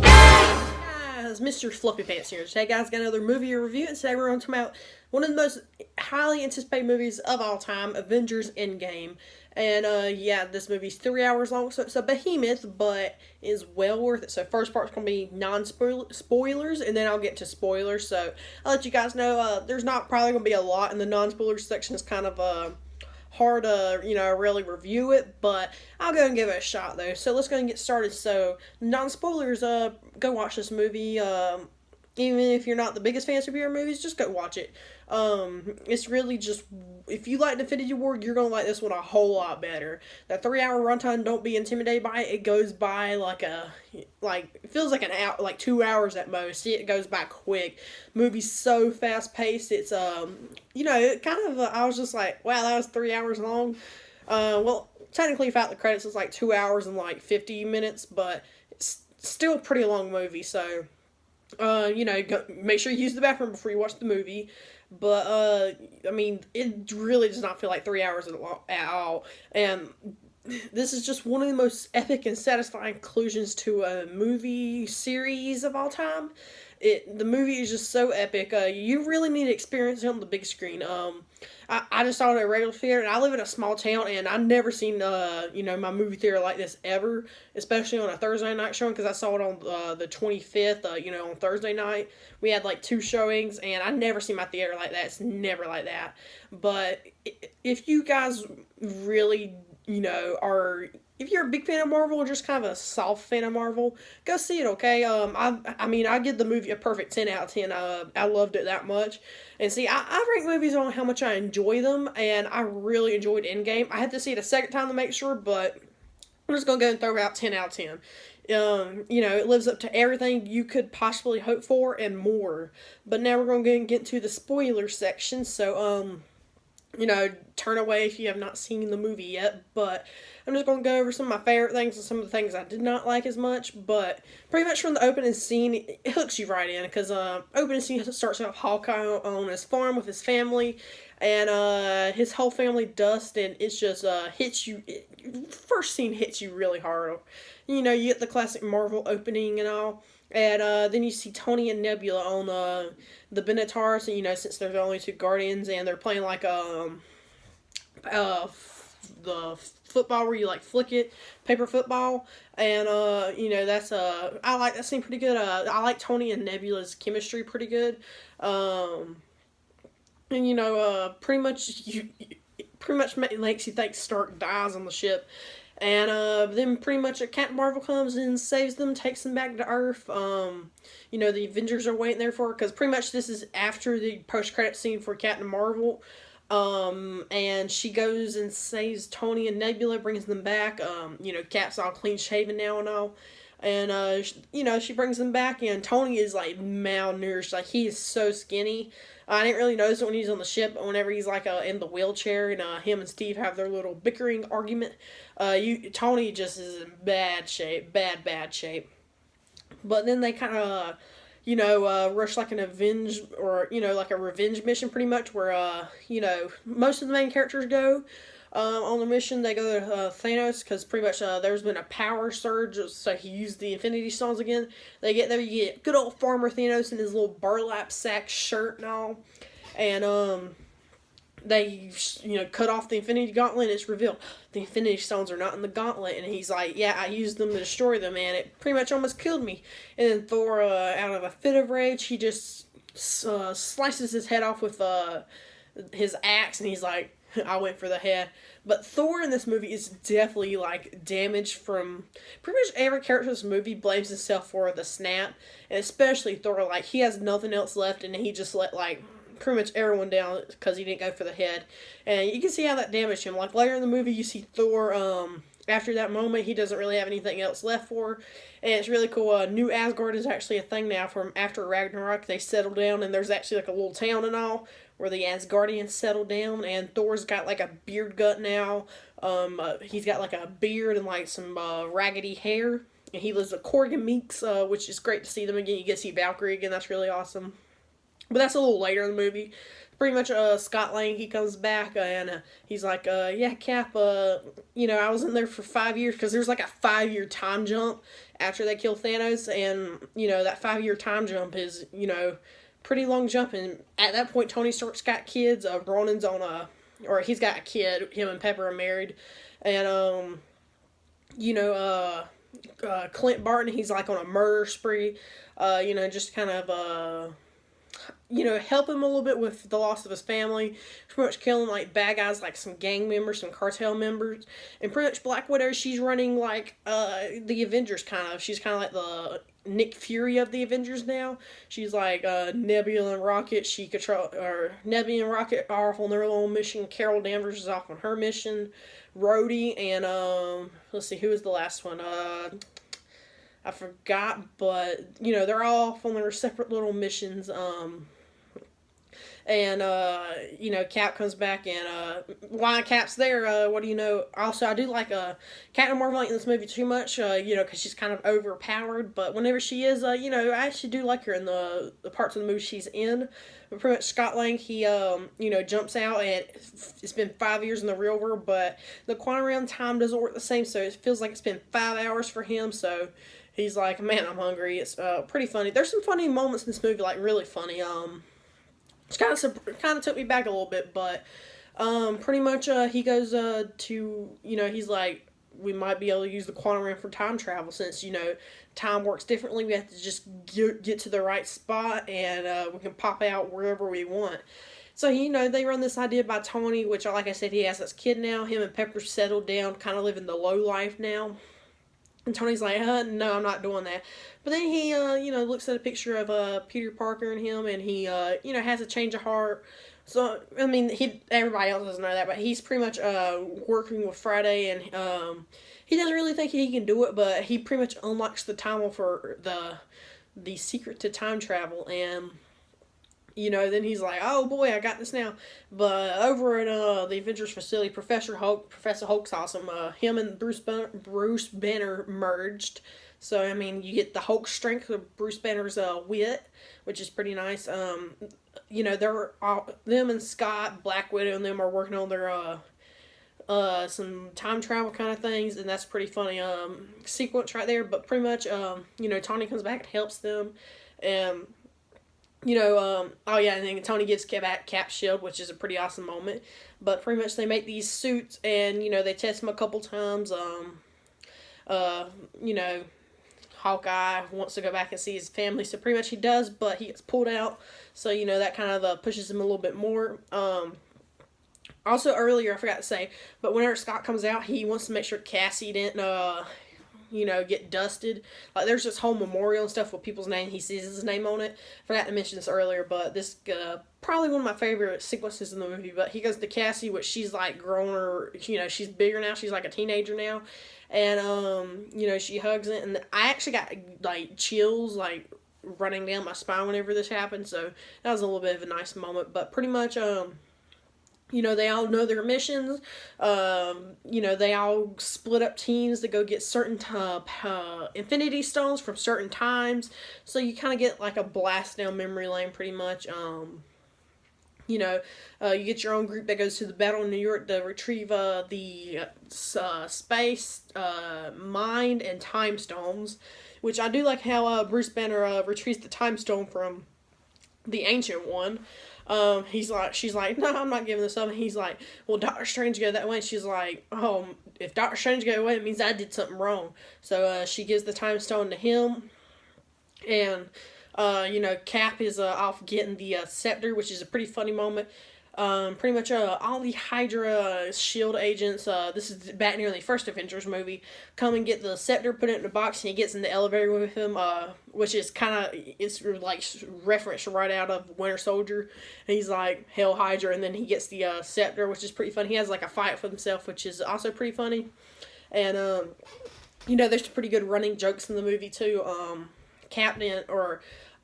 Guys, Mr. Fluffy Pants here. Today, guys, got another movie review, and today we're going to talk about one of the most highly anticipated movies of all time, Avengers Endgame. And yeah, this movie's 3 hours long, so it's a behemoth, but is well worth it. So first part's going to be non-spoilers, and then I'll get to spoilers. So I'll let you guys know there's not probably going to be a lot in the non-spoilers section. It's kind of hard to, really review it, but I'll go and give it a shot, though. So let's go and get started. So, non-spoilers, go watch this movie. Even if you're not the biggest fan of superhero movies, just go watch it. It's really just, if you like Infinity War, you're gonna like this one a whole lot better. That 3 hour runtime, don't be intimidated by it. It goes by it feels like an hour, like 2 hours at most. It goes by quick. Movie's so fast paced. It's it kind of, I was just like, wow, that was 3 hours long. Well, technically, without the credits, it's like 2 hours and like 50 minutes, but it's still a pretty long movie. So, make sure you use the bathroom before you watch the movie. But, it really does not feel like 3 hours at all. And this is just one of the most epic and satisfying conclusions to a movie series of all time. The movie is just so epic. You really need to experience it on the big screen. I just saw it at a regular theater, and I live in a small town, and I've never seen, my movie theater like this ever, especially on a Thursday night showing, because I saw it on the 25th, on Thursday night. We had, 2 showings, and I never seen my theater like that. It's never like that. But if you guys really, if you're a big fan of Marvel or just kind of a soft fan of Marvel, go see it, okay? I give the movie a perfect 10 out of 10. I loved it that much. And see, I rank movies on how much I enjoy them, and I really enjoyed Endgame. I had to see it a second time to make sure, but I'm just going to go and throw out 10 out of 10. It lives up to everything you could possibly hope for and more. But now we're going to go and get into the spoiler section, so, turn away if you have not seen the movie yet, but I'm just going to go over some of my favorite things and some of the things I did not like as much, but pretty much from the opening scene, it hooks you right in, because opening scene starts off Hawkeye on his farm with his family, and his whole family dust, and it's just hits you, first scene hits you really hard. You get the classic Marvel opening and all. And then you see Tony and Nebula on the Benetars, and since they're the only 2 Guardians, and they're playing the football where you flick it, paper football, and that's I like that scene pretty good. I like Tony and Nebula's chemistry pretty good, and pretty much makes you think Stark dies on the ship. And then pretty much Captain Marvel comes and saves them, takes them back to Earth. The Avengers are waiting there for her, because pretty much this is after the post-credit scene for Captain Marvel. And she goes and saves Tony and Nebula, brings them back. Cap's all clean-shaven now and all. And, she brings them back, and Tony is, malnourished. He is so skinny. I didn't really notice it when he's on the ship, but whenever he's, in the wheelchair, and him and Steve have their little bickering argument, Tony just is in bad shape. Bad shape. But then they kind of, rush an avenge, or, a revenge mission pretty much, where, most of the main characters go. On the mission, they go to Thanos, because pretty much there's been a power surge, so he used the Infinity Stones again. They get there, you get good old Farmer Thanos in his little burlap sack shirt and all, and they cut off the Infinity Gauntlet, and it's revealed the Infinity Stones are not in the gauntlet, and he's like, yeah, I used them to destroy them, and it pretty much almost killed me. And then Thor, out of a fit of rage, he just slices his head off with his axe, and he's like, I went for the head. But Thor in this movie is definitely, damaged from... Pretty much every character in this movie blames himself for the snap. And especially Thor, he has nothing else left, and he just let, pretty much everyone down because he didn't go for the head. And you can see how that damaged him. Later in the movie, you see Thor, after that moment, he doesn't really have anything else left for. And it's really cool. New Asgard is actually a thing now. From after Ragnarok, they settle down, and there's actually, a little town and all, where the Asgardians settle down, and Thor's got a beard gut now. He's got a beard and some raggedy hair, and he lives with Korg and Meeks, which is great to see them again. You get to see Valkyrie again, that's really awesome. But that's a little later in the movie. Pretty much, Scott Lang, he comes back, and he's like, yeah, Cap, I was in there for 5 years, because there's like a 5 year time jump after they kill Thanos, and, that 5 year time jump is, pretty long jump, and at that point, Tony Stark's got kids, Ronan's on or he's got a kid, him and Pepper are married, and, Clint Barton, he's like on a murder spree, just kind of, help him a little bit with the loss of his family. Pretty much killing like bad guys, like some gang members, some cartel members, and pretty much Black Widow. She's running like the Avengers kind of. She's kind of like the Nick Fury of the Avengers now. She's like Nebula and Rocket. Nebula and Rocket are off on their little mission. Carol Danvers is off on her mission. Rhodey and let's see, who was the last one? I forgot, but they're all off on their separate little missions. Cap comes back, and while Cap's there, what do you know? Also, I do like Captain Marvel ain't in this movie too much, because she's kind of overpowered. But whenever she is, I actually do like her in the parts of the movie she's in. But pretty much Scott Lang, he jumps out, and it's been 5 years in the real world, but the quantum realm time doesn't work the same, so it feels like it's been 5 hours for him. So he's like, man, I'm hungry. It's pretty funny. There's some funny moments in this movie, like really funny. It's kind of took me back a little bit, but pretty much he goes to, he's like, we might be able to use the quantum realm for time travel, since time works differently. We have to just get to the right spot, and we can pop out wherever we want. So, they run this idea by Tony, which, like I said, he has this kid now. Him and Pepper settled down, kind of living the low life now. And Tony's like, no, I'm not doing that. But then he, looks at a picture of Peter Parker and him, and he, has a change of heart. So, I mean, everybody else doesn't know that, but he's pretty much working with Friday, and he doesn't really think he can do it, but he pretty much unlocks the time for the secret to time travel, and then he's like, oh boy, I got this now. But over at the Avengers facility, Professor Hulk's awesome. Him and Bruce Banner merged. So, I mean, you get the Hulk strength of Bruce Banner's wit, which is pretty nice. They're all, them and Scott, Black Widow, and them are working on their some time travel kind of things, and that's pretty funny sequence right there. But pretty much, Tony comes back and helps them, and and then Tony gives Cap's shield, which is a pretty awesome moment. But pretty much they make these suits, and, they test them a couple times. Hawkeye wants to go back and see his family, so pretty much he does, but he gets pulled out. So, that kind of pushes him a little bit more. Also, earlier, I forgot to say, but whenever Scott comes out, he wants to make sure Cassie didn't, get dusted. Like, there's this whole memorial and stuff with people's name. He sees his name on it. Forgot to mention this earlier, but this, probably one of my favorite sequences in the movie. But he goes to Cassie, which she's, like, grown, or, she's bigger now. She's, like, a teenager now. And, she hugs it. And I actually got, like, chills, like, running down my spine whenever this happened. So, that was a little bit of a nice moment. But pretty much, they all know their missions. They all split up teams to go get certain Infinity Stones from certain times. So you kind of get like a blast down memory lane pretty much. You get your own group that goes to the Battle of New York to retrieve the space, mind, and time stones. Which I do like how Bruce Banner retrieves the time stone from the Ancient One. She's like, no, I'm not giving this up. And he's like, well, Doctor Strange go that way. And she's like, oh, if Doctor Strange go away, it means I did something wrong. So, she gives the time stone to him. And, Cap is, off getting the, scepter, which is a pretty funny moment. Pretty much, all the Hydra shield agents, this is back near the first Avengers movie, come and get the scepter, put it in a box, and he gets in the elevator with him, which is it's like referenced right out of Winter Soldier, and he's like, Hail Hydra, and then he gets the, scepter, which is pretty funny. He has like a fight with himself, which is also pretty funny, and, there's some pretty good running jokes in the movie too.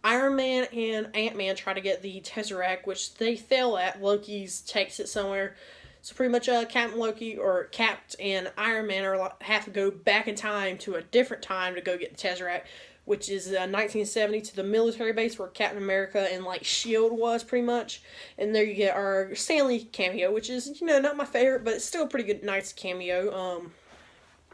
Iron Man and Ant-Man try to get the Tesseract, which they fail at. Loki's takes it somewhere. So pretty much Cap and Iron Man have to go back in time to a different time to go get the Tesseract, which is 1970, to the military base where Captain America and like Shield was pretty much. And there you get our Stanley cameo, which is not my favorite, but it's still a pretty good, nice cameo.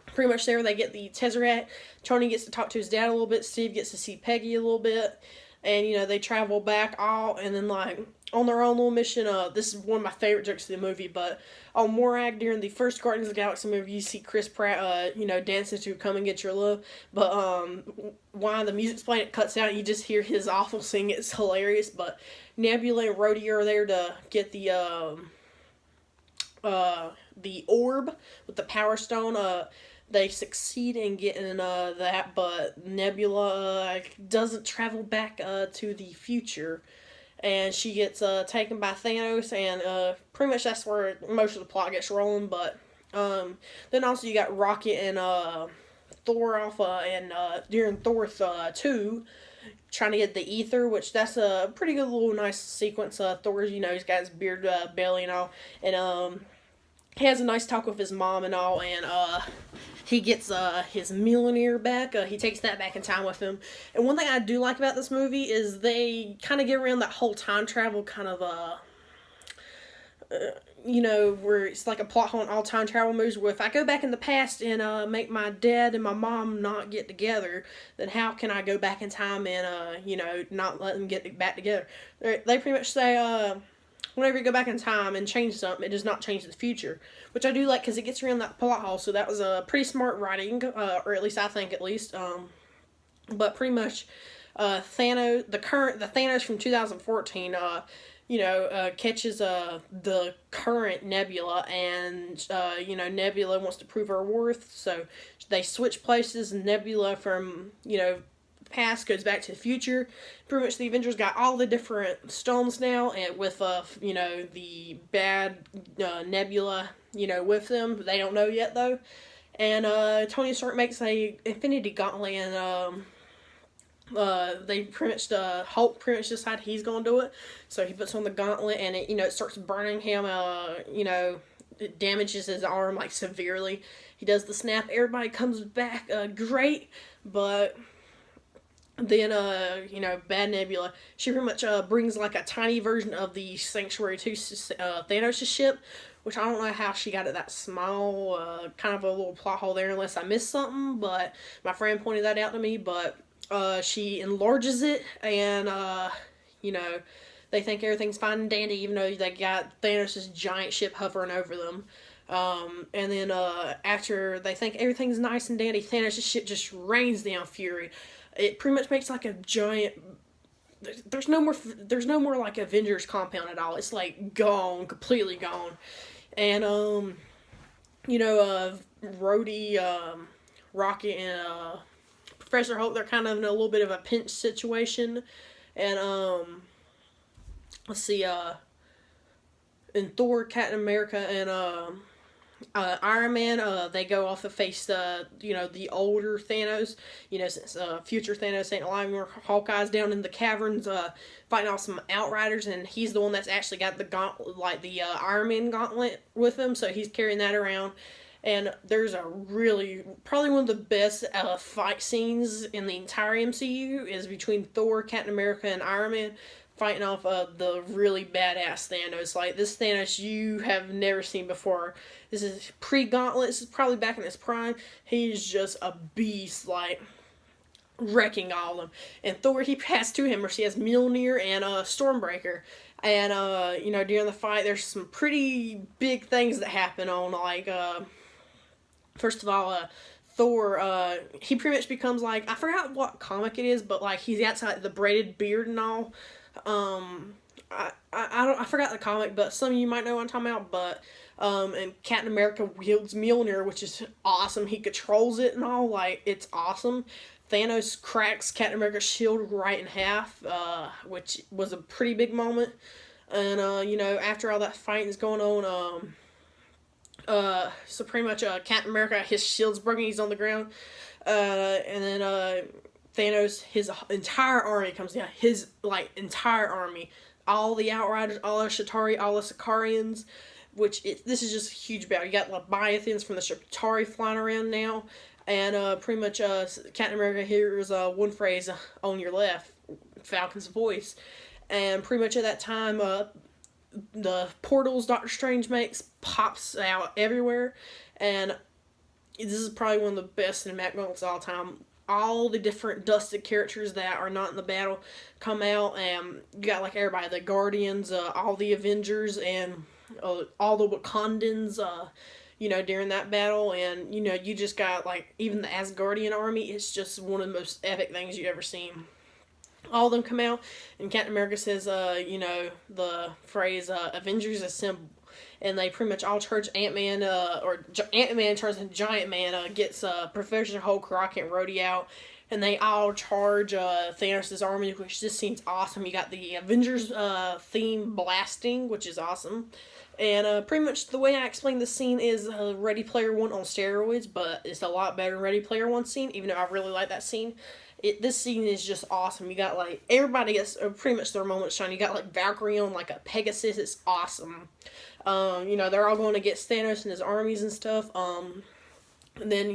Pretty much there they get the Tesseract. Tony gets to talk to his dad a little bit. Steve gets to see Peggy a little bit. And, they travel back all, and then, like, on their own little mission. This is one of my favorite jokes of the movie, but on Morag, during the first Guardians of the Galaxy movie, you see Chris Pratt, dancing to Come and Get Your Love. But, while the music's playing, it cuts out, you just hear his awful singing. It's hilarious. But Nebula and Rhodey are there to get the orb with the Power Stone. They succeed in getting that, but Nebula doesn't travel back to the future, and she gets taken by Thanos, and pretty much that's where most of the plot gets rolling. But then also you got Rocket and Thor off, and during Thor 2, trying to get the ether, which that's a pretty good little nice sequence. Thor's, he's got his beard belly and all, and he has a nice talk with his mom and all, and he gets his Mjolnir back. He takes that back in time with him. And one thing I do like about this movie is they kind of get around that whole time travel kind of, where it's like a plot hole in all time travel movies, where if I go back in the past and make my dad and my mom not get together, then how can I go back in time and, not let them get back together? They pretty much say, whenever you go back in time and change something, it does not change the future. Which I do like, because it gets around that plot hole, so that was a pretty smart writing, or at least I think, at least. But pretty much, Thanos, the Thanos from 2014, catches the current Nebula, and Nebula wants to prove her worth, so they switch places, and Nebula from past goes back to the future. Pretty much the Avengers got all the different stones now, and with the bad Nebula with them. They don't know yet though. And Tony Stark makes a Infinity Gauntlet, and they pretty much Hulk pretty much decide he's gonna do it. So he puts on the gauntlet, and it starts burning him. It damages his arm like severely. He does the snap. Everybody comes back great, but then, Bad Nebula, she pretty much brings like a tiny version of the Sanctuary to Thanos' ship, which I don't know how she got it that small, kind of a little plot hole there unless I missed something, but my friend pointed that out to me. But she enlarges it, and, they think everything's fine and dandy, even though they got Thanos' giant ship hovering over them. And then after they think everything's nice and dandy, Thanos' ship just rains down fury. It pretty much makes like a giant. There's no more like Avengers compound at all. It's like gone, completely gone, and Rhodey, Rocket, and Professor Hulk, they're kind of in a little bit of a pinch situation, and let's see, in Thor, Captain America, and Iron Man, they go off to face the older Thanos, since future Thanos ain't alive anymore. Hawkeye's down in the caverns, fighting off some Outriders, and he's the one that's actually got the gauntlet, like the Iron Man gauntlet with him, so he's carrying that around. And there's a probably one of the best fight scenes in the entire MCU is between Thor, Captain America, and Iron Man, fighting off the really badass Thanos. Like, this Thanos you have never seen before. This is pre-Gauntlet. This is probably back in his prime. He's just a beast, like, wrecking all of them. And Thor, he passed to him, where she has Mjolnir and Stormbreaker. And, during the fight, there's some pretty big things that happen on, like, first of all, Thor, he pretty much becomes, like, I forgot what comic it is, but, like, he's outside the braided beard and all. I forgot the comic, but some of you might know what I'm talking about. But and Captain America wields Mjolnir, which is awesome. He controls it and all, like, it's awesome. Thanos cracks Captain America's shield right in half, which was a pretty big moment. And after all that fighting is going on, so pretty much Captain America, his shield's broken, he's on the ground, and then Thanos, his entire army comes down. His, entire army. All the Outriders, all the Chitauri, all the Sicarians, this is just a huge battle. You got Leviathans from the Chitauri flying around now, and pretty much Captain America hears one phrase on your left, Falcon's voice, and pretty much at that time the portals Doctor Strange makes pops out everywhere, and this is probably one of the best cinematic moments of all time. All the different dusted characters that are not in the battle come out, and you got like everybody, the Guardians, all the Avengers, and all the Wakandans, during that battle, and you just got like even the Asgardian army. It's just one of the most epic things you ever seen. All of them come out, and Captain America says, the phrase "Avengers Assemble," and they pretty much all charge Ant-Man, Ant-Man turns into Giant Man, gets Professor Hulk, Rocket, and Rhodey out, and they all charge Thanos' army, which just seems awesome. You got the Avengers theme blasting, which is awesome. And pretty much the way I explain this scene is Ready Player One on steroids, but it's a lot better than Ready Player One scene, even though I really like that scene. This scene is just awesome. You got like everybody gets pretty much their moment shine. You got like Valkyrie on like a Pegasus. It's awesome. They're all going to get Thanos and his armies and stuff. And then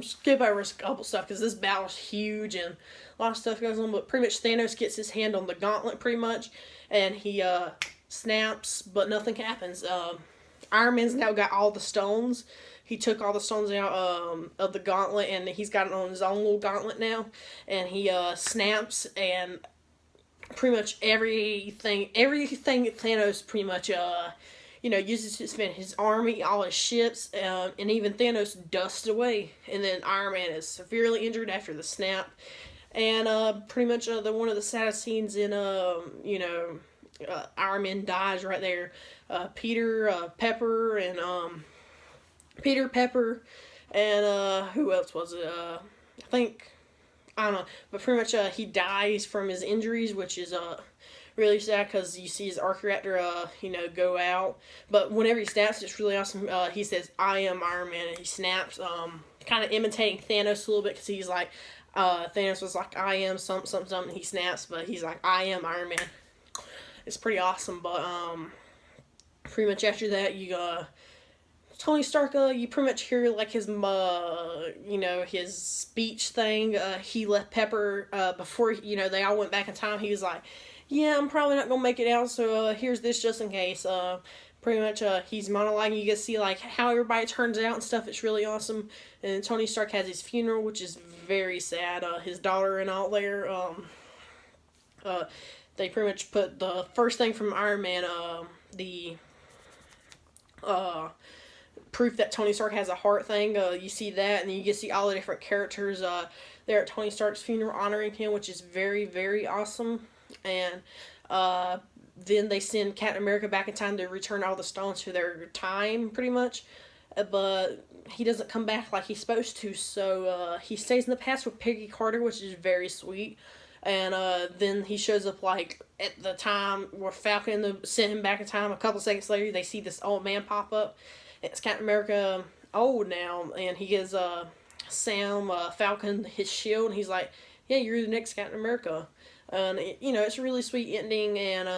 skip over a couple stuff because this battle's huge and a lot of stuff goes on. But pretty much Thanos gets his hand on the gauntlet pretty much, and he snaps, but nothing happens. Iron Man's now got all the stones. He took all the stones out of the gauntlet, and he's got it on his own little gauntlet now. And he snaps, and pretty much everything Thanos pretty much uses to spend his army, all his ships, and even Thanos dusts away. And then Iron Man is severely injured after the snap. And pretty much one of the saddest scenes in Iron Man dies right there. Peter Pepper, and who else was it? I don't know, but pretty much he dies from his injuries, which is really sad because you see his arc reactor go out. But whenever he snaps, it's really awesome. He says, "I am Iron Man," and he snaps, kind of imitating Thanos a little bit because he's like, Thanos was like, "I am something," and he snaps, but he's like, "I am Iron Man." It's pretty awesome, but pretty much after that, you Tony Stark, you pretty much hear like his his speech thing. He left Pepper before they all went back in time. He was like, "Yeah, I'm probably not gonna make it out, so here's this just in case." Pretty much he's monologuing. You get to see like how everybody turns out and stuff. It's really awesome. And Tony Stark has his funeral, which is very sad. His daughter and all there. They pretty much put the first thing from Iron Man, the proof that Tony Stark has a heart thing. You see that, and then you get to see all the different characters there at Tony Stark's funeral honoring him, which is very, very awesome. And then they send Captain America back in time to return all the stones to their time, pretty much. But he doesn't come back like he's supposed to, so he stays in the past with Peggy Carter, which is very sweet. And then he shows up like at the time where Falcon sent him back in time. A couple seconds later, they see this old man pop up. It's Captain America old now, and he gives Sam Falcon his shield, and he's like, "Yeah, you're the next Captain America." And it's a really sweet ending, and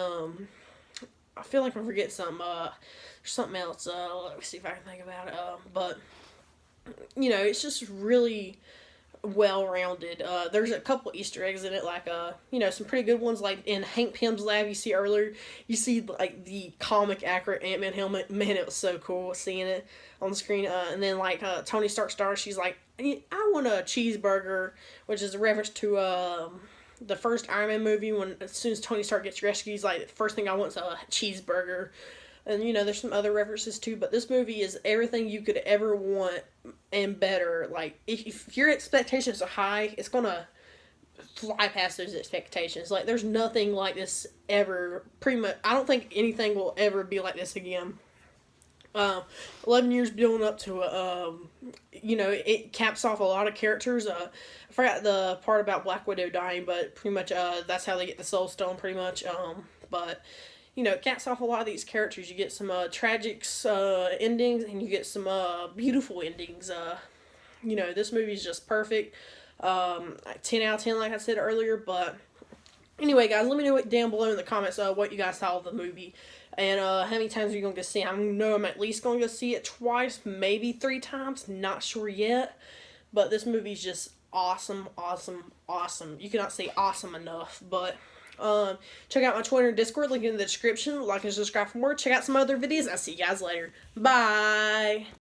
I feel like I forget something. There's something else. Let me see if I can think about it. But it's just really well-rounded. There's a couple Easter eggs in it, like some pretty good ones, like in Hank Pym's lab you see earlier, you see like the comic accurate Ant-Man helmet. Man, it was so cool seeing it on the screen. And then like Tony Stark's daughter, she's like, "I want a cheeseburger," which is a reference to the first Iron Man movie, when as soon as Tony Stark gets rescued, he's like, "The first thing I want is a cheeseburger." And there's some other references too, but this movie is everything you could ever want and better. Like, if your expectations are high, it's gonna fly past those expectations. Like, there's nothing like this ever. Pretty much, I don't think anything will ever be like this again. 11 years building up to it caps off a lot of characters. I forgot the part about Black Widow dying, but pretty much that's how they get the Soul Stone, pretty much. But it caps off a lot of these characters. You get some tragic endings, and you get some beautiful endings. This movie is just perfect. 10 out of 10, like I said earlier. But anyway, guys, let me know down below in the comments what you guys thought of the movie. And how many times are you going to go see it? I know I'm at least going to go see it twice, maybe 3 times. Not sure yet. But this movie's just awesome, awesome, awesome. You cannot say awesome enough. But check out my Twitter and Discord, link in the description. Like and subscribe for more. Check out some other videos. I'll see you guys later. Bye.